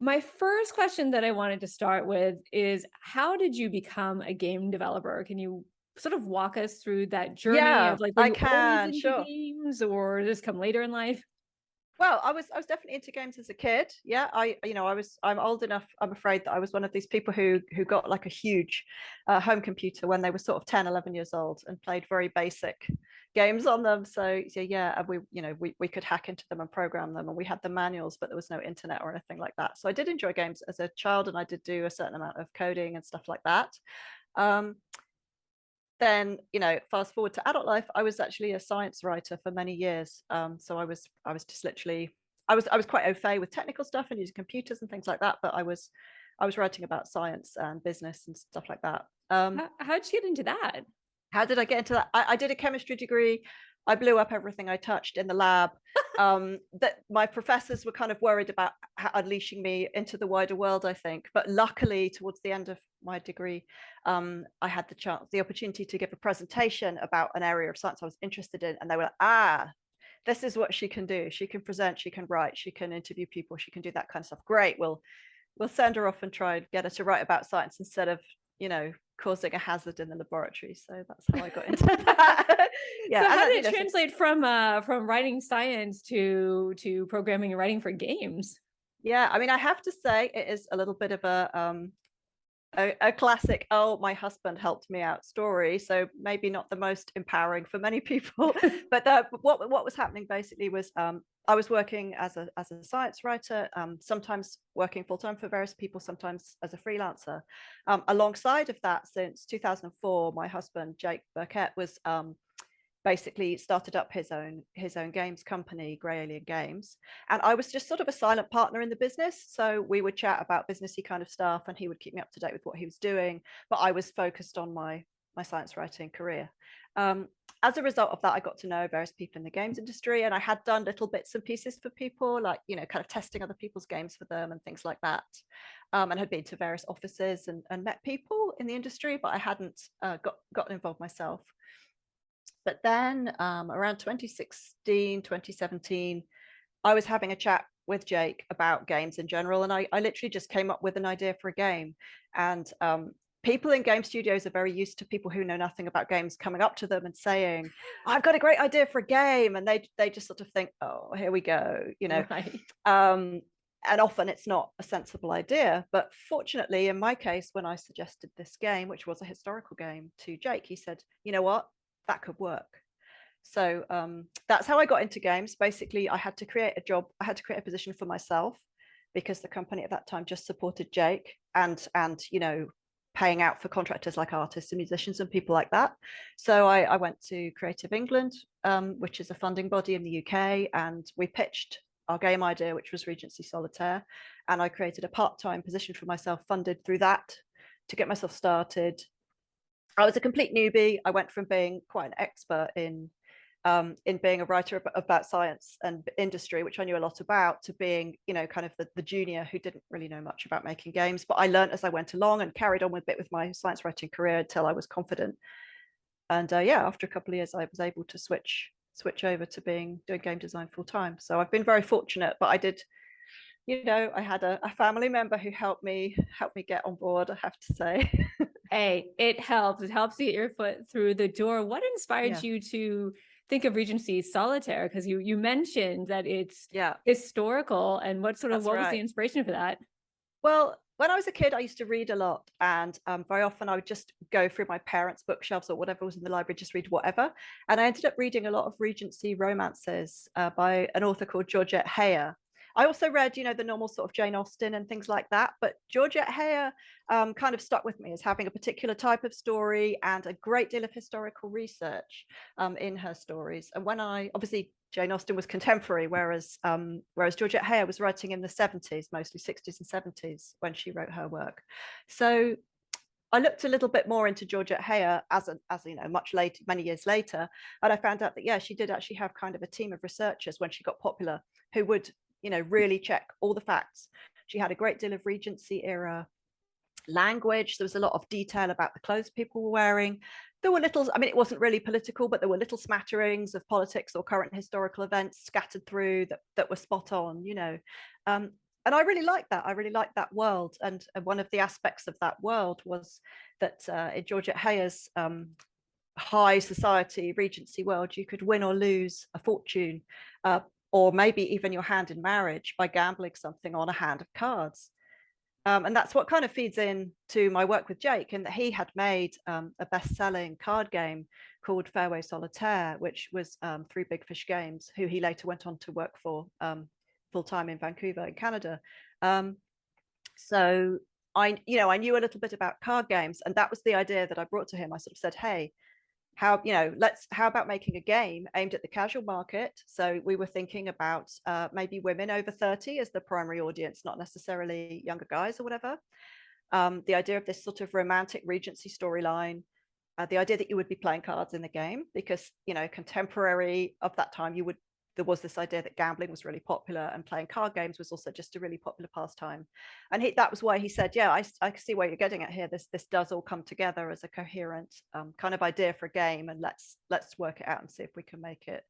My first question that I wanted to start with is how did you become a game developer? Can you sort of walk us through that journey Yeah, of like, were I you always can, into sure. games or did this come later in life? Well, I was definitely into games as a kid. Yeah, I'm old enough, I'm afraid, that I was one of these people who got like a huge home computer when they were sort of 10, 11 years old and played very basic games on them. So yeah, and we could hack into them and program them, and we had the manuals, but there was no internet or anything like that. So I did enjoy games as a child, and I did do a certain amount of coding and stuff like that. Um, then fast forward to adult life, I was actually a science writer for many years. So I was just literally I was quite au fait with technical stuff and using computers and things like that, but I was writing about science and business and stuff like that. How'd you get into that? How did I get into that? I did a chemistry degree. I blew up everything I touched in the lab. That my professors were kind of worried about unleashing me into the wider world, I think. But luckily, towards the end of my degree, I had the opportunity to give a presentation about an area of science I was interested in, and they were like, "Ah, this is what she can do. She can present, she can write, she can interview people, she can do that kind of stuff. Great. We'll send her off and try and get her to write about science instead of causing a hazard in the laboratory." So that's how I got into that. Yeah, So and how that did it translate from writing science to programming and writing for games? yeah, I mean, I have to say it is a little bit of a classic, oh, my husband helped me out story. So maybe not the most empowering for many people. But what was happening basically was, I was working as a science writer, sometimes working full time for various people, sometimes as a freelancer. Alongside of that, since 2004, my husband Jake Burkett was basically started up his own games company, Grey Alien Games, and I was just sort of a silent partner in the business. So we would chat about businessy kind of stuff, and he would keep me up to date with what he was doing. But I was focused on my science writing career. Um, as a result of that, I got to know various people in the games industry, and I had done little bits and pieces for people, like kind of testing other people's games for them and things like that. And had been to various offices and met people in the industry, but I hadn't gotten involved myself. But then around 2016, 2017, I was having a chat with Jake about games in general. And I literally just came up with an idea for a game. And people in game studios are very used to people who know nothing about games coming up to them and saying, "I've got a great idea for a game." And they just sort of think, "Oh, here we go. Right. Um, and often it's not a sensible idea. But fortunately, in my case, when I suggested this game, which was a historical game, to Jake, he said, "You know what? That could work." So that's how I got into games. Basically, I had to create a job. I had to create a position for myself because the company at that time just supported Jake and paying out for contractors like artists and musicians and people like that. So I went to Creative England, which is a funding body in the UK, and we pitched our game idea, which was Regency Solitaire, and I created a part-time position for myself, funded through that to get myself started. I was a complete newbie. I went from being quite an expert in being a writer about science and industry, which I knew a lot about, to being, kind of the junior who didn't really know much about making games. But I learned as I went along and carried on with a bit with my science writing career until I was confident. And yeah, after a couple of years, I was able to switch over to doing game design full time. So I've been very fortunate. But I did, I had a family member who helped me get on board, I have to say. Hey, it helps. It helps you get your foot through the door. What inspired Yeah, you to think of Regency Solitaire? Because you mentioned that it's yeah, historical, and that's what was the right. inspiration for that? Well, when I was a kid, I used to read a lot, and very often I would just go through my parents' bookshelves or whatever was in the library, just read whatever. And I ended up reading a lot of Regency romances by an author called Georgette Heyer. I also read, the normal sort of Jane Austen and things like that, but Georgette Heyer kind of stuck with me as having a particular type of story and a great deal of historical research in her stories. And when obviously Jane Austen was contemporary, whereas Georgette Heyer was writing in the 70s, mostly 60s and 70s when she wrote her work. So I looked a little bit more into Georgette Heyer as much later, many years later, and I found out that yeah, she did actually have kind of a team of researchers when she got popular who would really check all the facts. She had a great deal of Regency era language. There was a lot of detail about the clothes people were wearing. There were little, I mean, it wasn't really political, but there were little smatterings of politics or current historical events scattered through that were spot on. and I really liked that. I really liked that world. And one of the aspects of that world was that in Georgette Heyer's high society Regency world, you could win or lose a fortune, or maybe even your hand in marriage by gambling something on a hand of cards. And that's what kind of feeds into my work with Jake, and that he had made a best-selling card game called Fairway Solitaire, which was through Big Fish Games, who he later went on to work for full-time in Vancouver in Canada. So I knew a little bit about card games, and that was the idea that I brought to him. I sort of said, hey, how about making a game aimed at the casual market? So we were thinking about maybe women over 30 as the primary audience, not necessarily younger guys or whatever. The idea of this sort of romantic Regency storyline, the idea that you would be playing cards in the game, because contemporary of that time, there was this idea that gambling was really popular and playing card games was also just a really popular pastime. And that was why he said, yeah, I see where you're getting at here. This does all come together as a coherent kind of idea for a game, and let's work it out and see if we can make it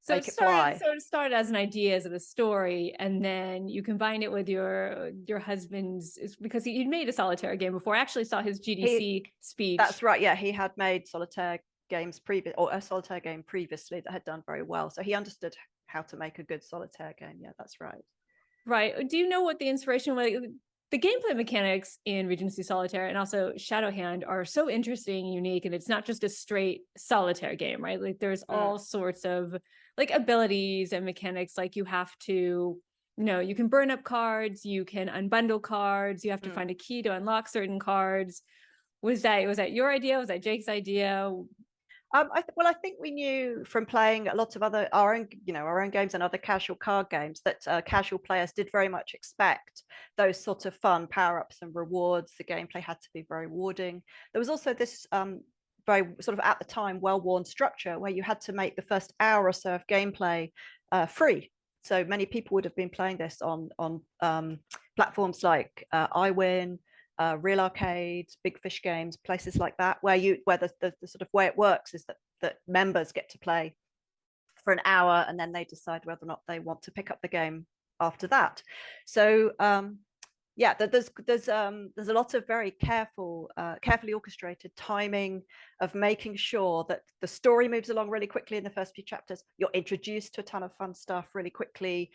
fly. So it started as an idea, as a story, and then you combined it with your husband's, because he'd made a solitaire game before. I actually saw his GDC speech. That's right. Yeah, he had made solitaire games or a solitaire game previously that had done very well, so he understood how to make a good solitaire game. Yeah, that's right. Right. Do you know what the inspiration was? The gameplay mechanics in Regency Solitaire and also Shadow Hand are so interesting, unique, and it's not just a straight solitaire game, right? Like there's all sorts of like abilities and mechanics. Like you have to, you can burn up cards, you can unbundle cards, you have to find a key to unlock certain cards. Was that your idea? Was that Jake's idea? I think we knew from playing a lot of our own games and other casual card games that casual players did very much expect those sort of fun power-ups and rewards. The gameplay had to be very rewarding. There was also this very sort of at the time well-worn structure where you had to make the first hour or so of gameplay free. So many people would have been playing this on platforms like iWin, Real Arcade, Big Fish Games, places like that, where the sort of way it works is that members get to play for an hour and then they decide whether or not they want to pick up the game after that. So yeah, there's a lot of very carefully orchestrated timing of making sure that the story moves along really quickly in the first few chapters. You're introduced to a ton of fun stuff really quickly.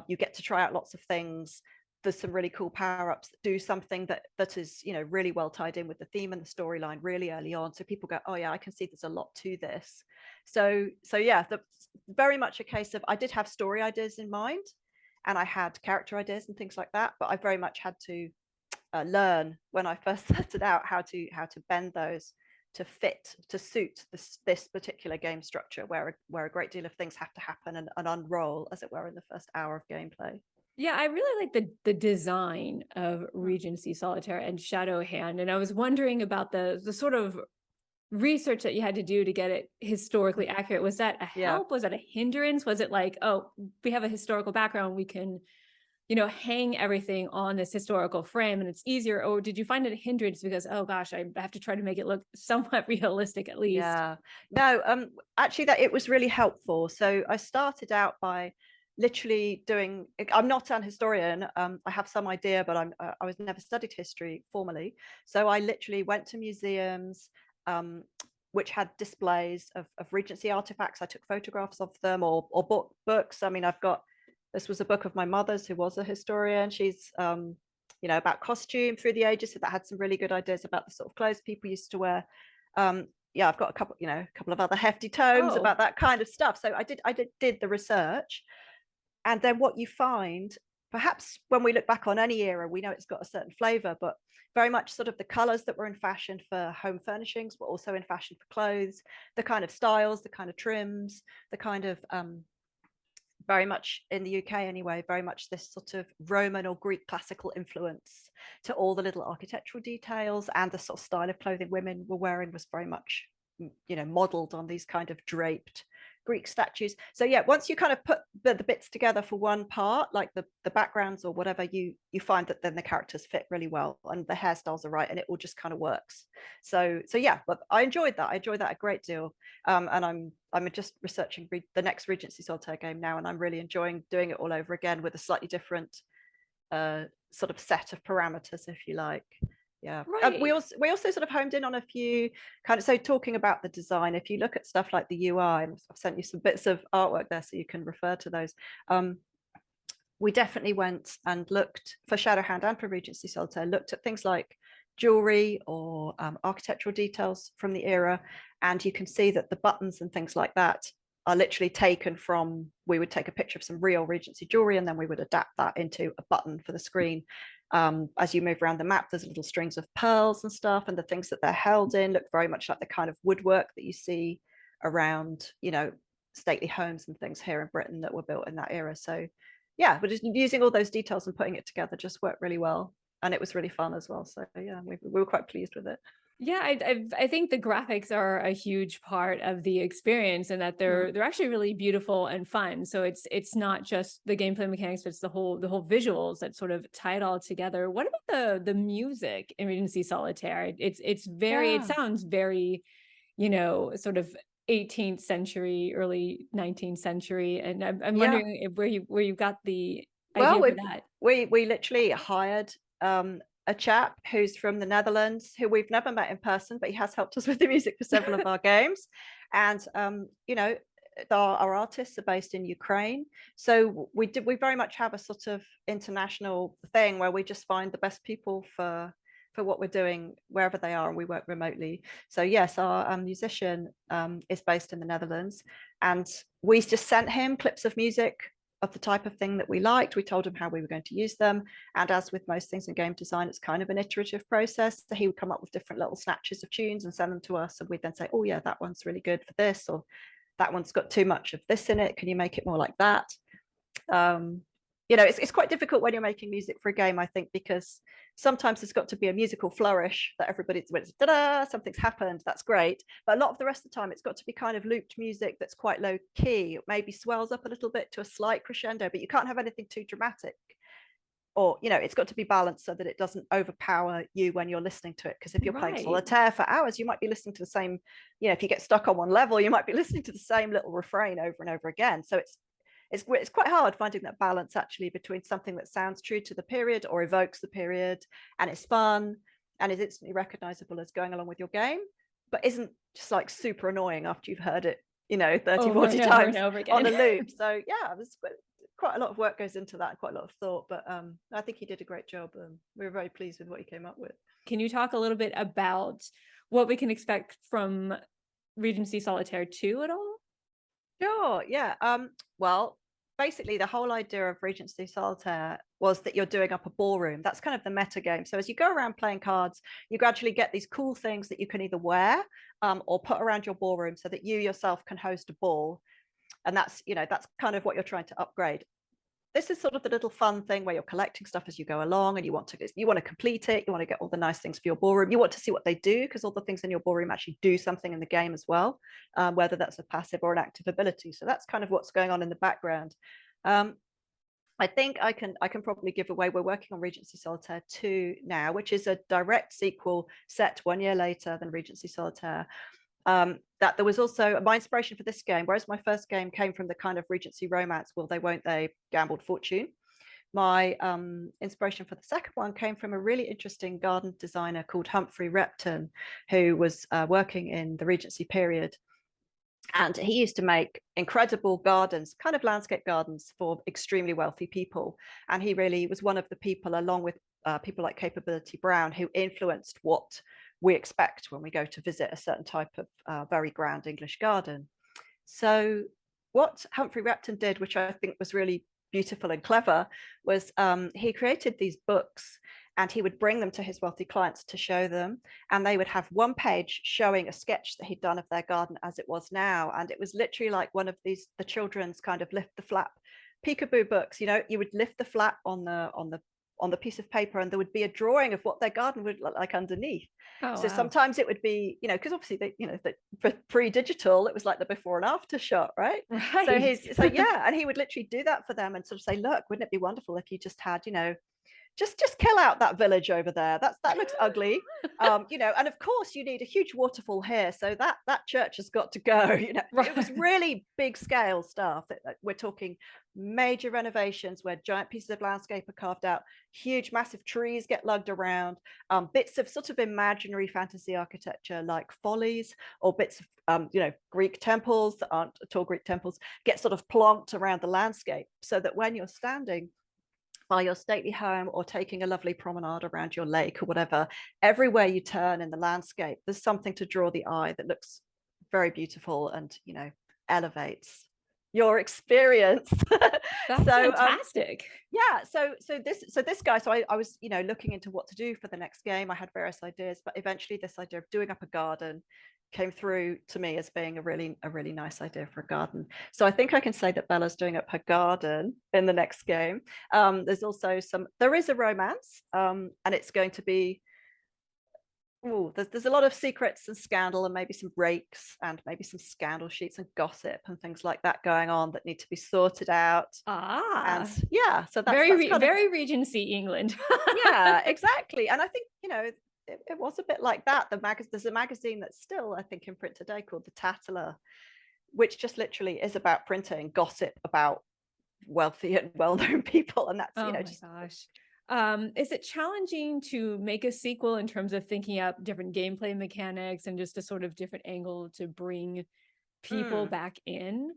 You get to try out lots of things. There's some really cool power-ups that do something that is really well tied in with the theme and the storyline really early on, so people go, oh yeah, I can see there's a lot to this. So yeah, very much a case of, I did have story ideas in mind and I had character ideas and things like that, but I very much had to learn when I first started out how to bend those to suit this particular game structure where a great deal of things have to happen and unroll, as it were, in the first hour of gameplay. Yeah, I really like the design of Regency Solitaire and Shadow Hand, and I was wondering about the sort of research that you had to do to get it historically accurate. Was that a help? Was that a hindrance? Was it like, oh, we have a historical background, we can, hang everything on this historical frame and it's easier? Or did you find it a hindrance because, oh gosh, I have to try to make it look somewhat realistic at least? Yeah, no, actually that it was really helpful. So I started out by literally doing, I'm not an historian, I have some idea, but I was never studied history formally. So I literally went to museums which had displays of Regency artifacts. I took photographs of them or books. I mean, this was a book of my mother's, who was a historian. She's about costume through the ages, so that had some really good ideas about the sort of clothes people used to wear. Yeah, I've got a couple of other hefty tomes about that kind of stuff. So I did the research. And then what you find, perhaps when we look back on any era, we know it's got a certain flavor, but very much sort of the colors that were in fashion for home furnishings were also in fashion for clothes, the kind of styles, the kind of trims, the kind of very much in the UK anyway, very much this sort of Roman or Greek classical influence to all the little architectural details, and the sort of style of clothing women were wearing was very much modeled on these kind of draped Greek statues. So yeah, once you kind of put the bits together for one part, like the backgrounds or whatever, you find that then the characters fit really well and the hairstyles are right and it all just kind of works. So yeah, but I enjoyed that. I enjoyed that a great deal. And I'm just researching the next Regency Solitaire game now, and I'm really enjoying doing it all over again with a slightly different sort of set of parameters, if you like. Yeah. We Right. also sort of homed in on a few kind of, so talking about the design, if you look at stuff like the UI, and I've sent you some bits of artwork there so you can refer to those. We definitely went and looked for Shadowhand and for Regency Solitaire, looked at things like jewelry or architectural details from the era, and you can see that the buttons and things like that are literally taken from, we would take a picture of some real Regency jewelry and then we would adapt that into a button for the screen. As you move around the map, there's little strings of pearls and stuff, and the things that they're held in look very much like the kind of woodwork that you see around, you know, stately homes and things here in Britain that were built in that era. So yeah, but just using all those details and putting it together just worked really well, and it was really fun as well. So yeah, we were quite pleased with it. Yeah, I think the graphics are a huge part of the experience, and that they're actually really beautiful and fun. So it's not just the gameplay mechanics, but it's the whole visuals that sort of tie it all together. What about the music in Regency Solitaire? It's very, it Yeah. sounds very, you know, sort of 18th century, early 19th century, and I'm Yeah. wondering if where you got the Well, idea for that. we literally hired a chap who's from the Netherlands, who we've never met in person, but he has helped us with the music for several of our games. And you know, our artists are based in Ukraine, so we very much have a sort of international thing where we just find the best people for what we're doing wherever they are, and we work remotely. So yes, our musician is based in the Netherlands, and we just sent him clips of music of the type of thing that we liked. We told him how we were going to use them. And as with most things in game design, it's kind of an iterative process. So he would come up with different little snatches of tunes and send them to us. And we'd then say, oh yeah, that one's really good for this, or that one's got too much of this in it. Can you make it more like that? You know, it's quite difficult when you're making music for a game, I think, because sometimes there's got to be a musical flourish that everybody's, ta-da, something's happened, that's great. But a lot of the rest of the time, it's got to be kind of looped music that's quite low key. It maybe swells up a little bit to a slight crescendo, but you can't have anything too dramatic. Or, you know, it's got to be balanced so that it doesn't overpower you when you're listening to it. Because if you're playing Right. solitaire for hours, you might be listening to the same, you know, if you get stuck on one level, you might be listening to the same little refrain over and over again. So it's quite hard finding that balance actually between something that sounds true to the period or evokes the period and it's fun and is instantly recognizable as going along with your game, but isn't just like super annoying after you've heard it, you know, 30, Over 40 and over and times over on a again. loop. So yeah, there's quite a lot of work goes into that, quite a lot of thought, but I think he did a great job, and we were very pleased with what he came up with. Can you talk a little bit about what we can expect from Regency Solitaire 2 at all? Sure, yeah. Well, basically the whole idea of Regency Solitaire was that you're doing up a ballroom. That's kind of the meta game. So as you go around playing cards, you gradually get these cool things that you can either wear or put around your ballroom so that you yourself can host a ball. And that's, you know, that's kind of what you're trying to upgrade. This is sort of the little fun thing where you're collecting stuff as you go along, and you want to complete it. You want to get all the nice things for your ballroom. You want to see what they do, because all the things in your ballroom actually do something in the game as well, whether that's a passive or an active ability. So that's kind of what's going on in the background. I think I can probably give away, we're working on Regency Solitaire 2 now, which is a direct sequel set 1 year later than Regency Solitaire. That there was also my inspiration for this game, whereas my first game came from the kind of Regency romance, will they, won't they, gambled fortune. My inspiration for the second one came from a really interesting garden designer called Humphrey Repton, who was working in the Regency period. And he used to make incredible gardens, kind of landscape gardens for extremely wealthy people. And he really was one of the people, along with people like Capability Brown, who influenced what we expect when we go to visit a certain type of very grand English garden. So what Humphrey Repton did, which I think was really beautiful and clever, was he created these books, and he would bring them to his wealthy clients to show them, and they would have one page showing a sketch that he'd done of their garden as it was now. And it was literally like one of these, the children's kind of lift the flap peekaboo books. You know, you would lift the flap on the on the piece of paper, and there would be a drawing of what their garden would look like underneath. Oh, So wow. sometimes it would be, because obviously they, for pre-digital, it was like the before and after shot, right? Right. So yeah, and he would literally do that for them and sort of say, look, wouldn't it be wonderful if you just had, just kill out that village over there. That looks ugly. And of course you need a huge waterfall here, so that church has got to go. It was Right. really big scale stuff. We're talking major renovations where giant pieces of landscape are carved out, huge massive trees get lugged around, bits of sort of imaginary fantasy architecture like follies, or bits of Greek temples that aren't at all Greek temples, get sort of plonked around the landscape, so that when you're standing by your stately home or taking a lovely promenade around your lake or whatever, everywhere you turn in the landscape, there's something to draw the eye that looks very beautiful and, elevates your experience. That's So fantastic. yeah, so this guy, so I was looking into what to do for the next game. I had various ideas, but eventually this idea of doing up a garden came through to me as being a really nice idea for a garden. So I think I can say that Bella's doing up her garden in the next game. There is a romance, and it's going to be, there's a lot of secrets and scandal, and maybe some breaks and maybe some scandal sheets and gossip and things like that going on that need to be sorted out. And yeah, so that's Very Regency England. yeah, exactly. And I think it was a bit like that. There's a magazine that's still, I think, in print today called the Tatler, which just literally is about printing gossip about wealthy and well-known people, and that's Oh my gosh. Is it challenging to make a sequel in terms of thinking up different gameplay mechanics and just a sort of different angle to bring people back in?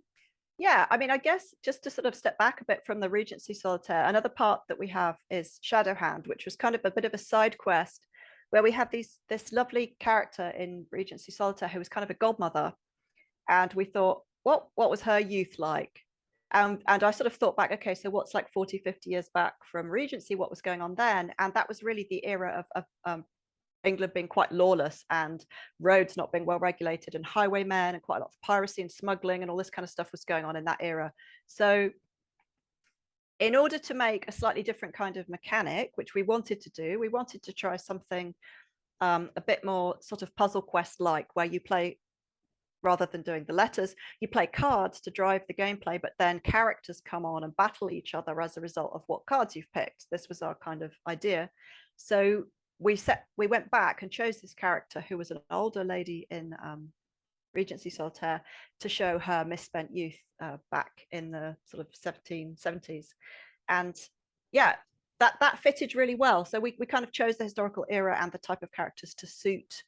Yeah, I mean, I guess just to sort of step back a bit from the Regency Solitaire, another part that we have is Shadow Hand, which was kind of a bit of a side quest where we have this lovely character in Regency Solitaire who was kind of a godmother. And we thought, what was her youth like? And I sort of thought back, okay, so what's like 40, 50 years back from Regency, what was going on then? And that was really the era of England being quite lawless, and roads not being well regulated, and highwaymen, and quite a lot of piracy and smuggling and all this kind of stuff was going on in that era. So in order to make a slightly different kind of mechanic, which we wanted to do, we wanted to try something a bit more sort of puzzle quest like, where you play, rather than doing the letters, you play cards to drive the gameplay, but then characters come on and battle each other as a result of what cards you've picked. This was our kind of idea. So we went back and chose this character who was an older lady in Regency Solitaire to show her misspent youth back in the sort of 1770s. And yeah, that fitted really well. So we kind of chose the historical era and the type of characters to suit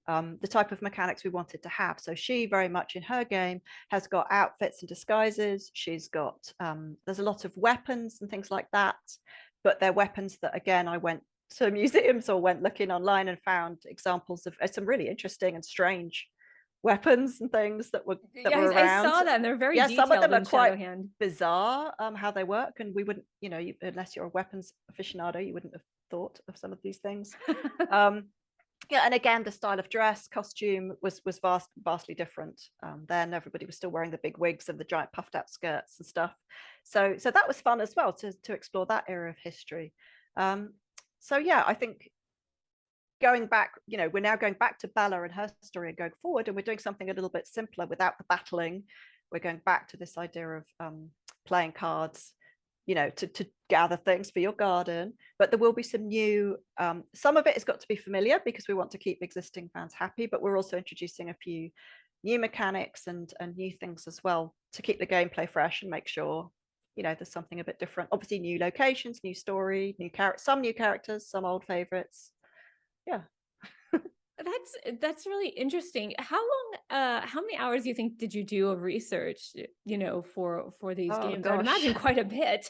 the type of mechanics we wanted to have. So she very much in her game has got outfits and disguises. She's got, there's a lot of weapons and things like that, but they're weapons that, again, I went to museums or went looking online and found examples of some really interesting and strange weapons and things that were around. I saw that, and they're very yeah, detailed some of them are in quite Shadowhand. bizarre how they work, and we wouldn't, unless you're a weapons aficionado, you wouldn't have thought of some of these things. Yeah, and again, the style of dress, costume was vastly different. Then everybody was still wearing the big wigs and the giant puffed out skirts and stuff. So that was fun as well to explore that era of history. So yeah, I think going back, we're now going back to Bella and her story and going forward, and we're doing something a little bit simpler without the battling. We're going back to this idea of playing cards, to gather things for your garden, but there will be some new, some of it has got to be familiar because we want to keep existing fans happy, but we're also introducing a few new mechanics and new things as well to keep the gameplay fresh and make sure, there's something a bit different. Obviously new locations, new story, some new characters, some old favorites. Yeah. That's really interesting. How many hours do you think did you do of research, for these games? I would imagine quite a bit.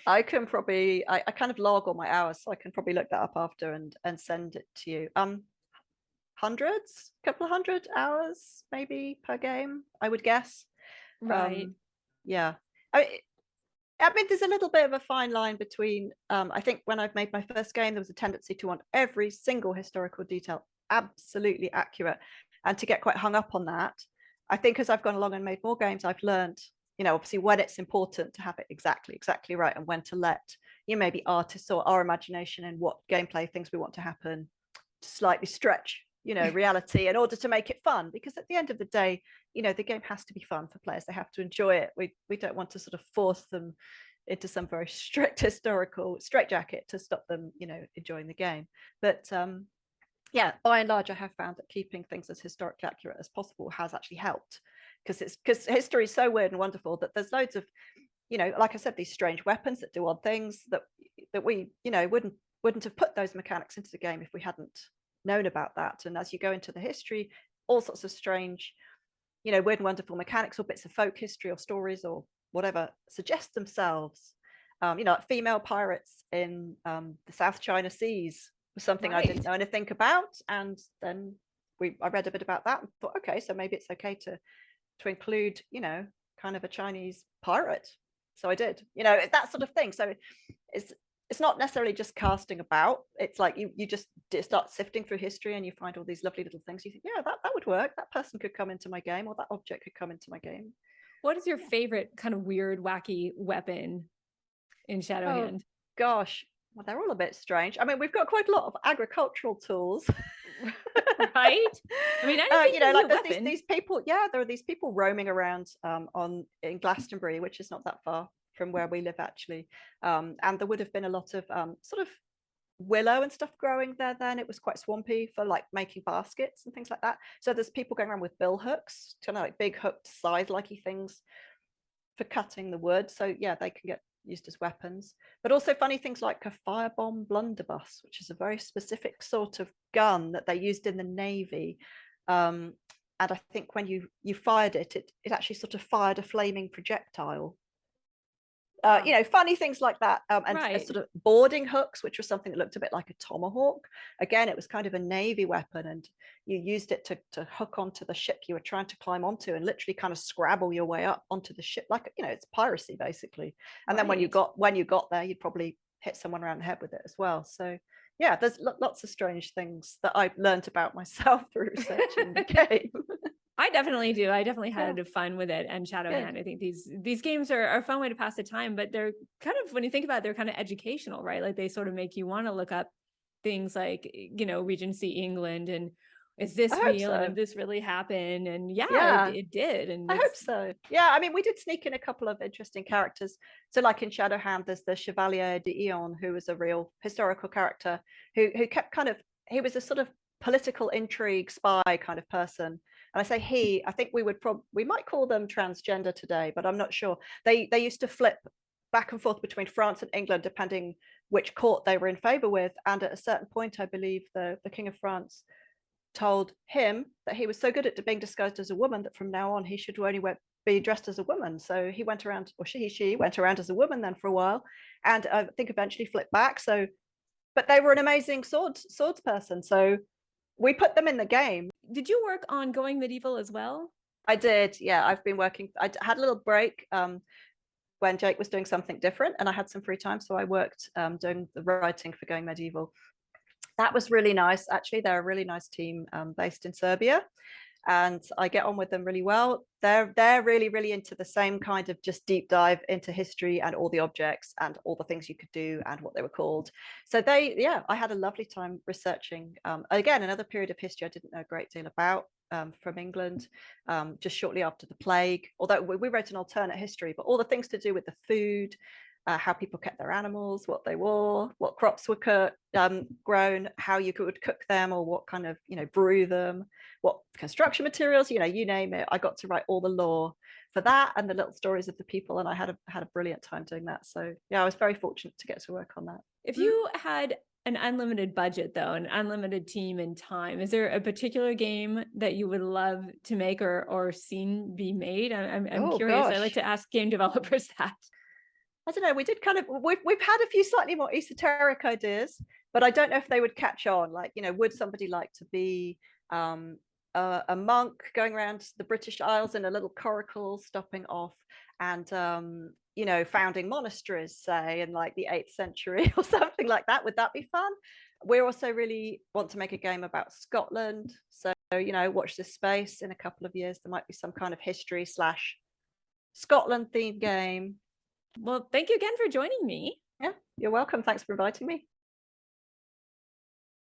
I can probably, I kind of log all my hours, so I can probably look that up after and send it to you. Hundreds, couple of 100 hours maybe per game, I would guess. Right. Yeah. I mean, there's a little bit of a fine line between, I think when I've made my first game, there was a tendency to want every single historical detail absolutely accurate and to get quite hung up on that. I think as I've gone along and made more games, I've learned, obviously when it's important to have it exactly right, and when to let, maybe artists or our imagination and what gameplay things we want to happen, to slightly stretch, reality in order to make it fun. Because at the end of the day, the game has to be fun for players. They have to enjoy it. We don't want to sort of force them into some very strict historical straitjacket to stop them, enjoying the game. But yeah, by and large, I have found that keeping things as historically accurate as possible has actually helped, because history is so weird and wonderful that there's loads of, like I said, these strange weapons that do odd things that we, wouldn't have put those mechanics into the game if we hadn't known about that. And as you go into the history, all sorts of strange, weird and wonderful mechanics or bits of folk history or stories or whatever suggest themselves. Like female pirates in the South China Seas was something I didn't know anything about, and then I read a bit about that and thought, okay, so maybe it's okay to include, kind of a Chinese pirate. So I did, that sort of thing. So it's not necessarily just casting about. It's like you just start sifting through history and you find all these lovely little things. You think, yeah, that would work. That person could come into my game, or that object could come into my game. What is your favorite kind of weird, wacky weapon in Shadowhand? Gosh, well, they're all a bit strange. I mean, we've got quite a lot of agricultural tools. Right? I mean, like there's these people, there are these people roaming around in Glastonbury, which is not that far from where we live actually, and there would have been a lot of sort of willow and stuff growing there then. It was quite swampy for like making baskets and things like that. So there's people going around with bill hooks, kind of like big hooked scythe-likey things for cutting the wood. So yeah, they can get used as weapons, but also funny things like a firebomb blunderbuss, which is a very specific sort of gun that they used in the Navy. And I think when you fired it actually sort of fired a flaming projectile. Funny things like that. And sort of boarding hooks, which was something that looked a bit like a tomahawk. Again, it was kind of a Navy weapon, and you used it to hook onto the ship you were trying to climb onto and literally kind of scrabble your way up onto the ship. Like, it's piracy basically. And then when you got there, you'd probably hit someone around the head with it as well. So yeah, there's lots of strange things that I've learned about myself through researching the game. I definitely do. I definitely had fun with it and Shadowhand. I think these games are a fun way to pass the time, but they're kind of, when you think about it, they're kind of educational, right? Like they sort of make you want to look up things like, Regency England and is this real and did this really happen? And it did. And I hope so. Yeah, I mean, we did sneak in a couple of interesting characters. So like in Shadowhand, there's the Chevalier d'Eon, who was a real historical character who kept he was a sort of political intrigue spy kind of person. And I say I think we might call them transgender today, but I'm not sure. They used to flip back and forth between France and England, depending which court they were in favor with. And at a certain point, I believe the King of France told him that he was so good at being disguised as a woman that from now on he should only be dressed as a woman. So he went around, or she went around as a woman then for a while, and I think eventually flipped back. So, but they were an amazing swords person. So we put them in the game. Did you work on Going Medieval as well? I did. Yeah, I've been working. I had a little break when Jake was doing something different, and I had some free time, so I worked doing the writing for Going Medieval. That was really nice. Actually, they're a really nice team based in Serbia, and I get on with them really well. They're really, really into the same kind of just deep dive into history and all the objects and all the things you could do and what they were called. So I had a lovely time researching, again, another period of history I didn't know a great deal about, from England, just shortly after the plague. Although we wrote an alternate history, but all the things to do with the food, how people kept their animals, what they wore, what crops were grown, how you could cook them, or what kind of, brew them, what construction materials, you name it. I got to write all the lore for that and the little stories of the people, and I had a brilliant time doing that. So yeah, I was very fortunate to get to work on that. If you had an unlimited budget, though, an unlimited team and time, is there a particular game that you would love to make or seen be made? I'm curious. I like to ask game developers that. I don't know. We did we've had a few slightly more esoteric ideas, but I don't know if they would catch on. Like, would somebody like to be a monk going around the British Isles in a little coracle, stopping off and founding monasteries, say in like the 8th century or something like that? Would that be fun? We also really want to make a game about Scotland. So, watch this space. In a couple of years, there might be some kind of history / Scotland themed game. Well, thank you again for joining me. Yeah, you're welcome. Thanks for inviting me.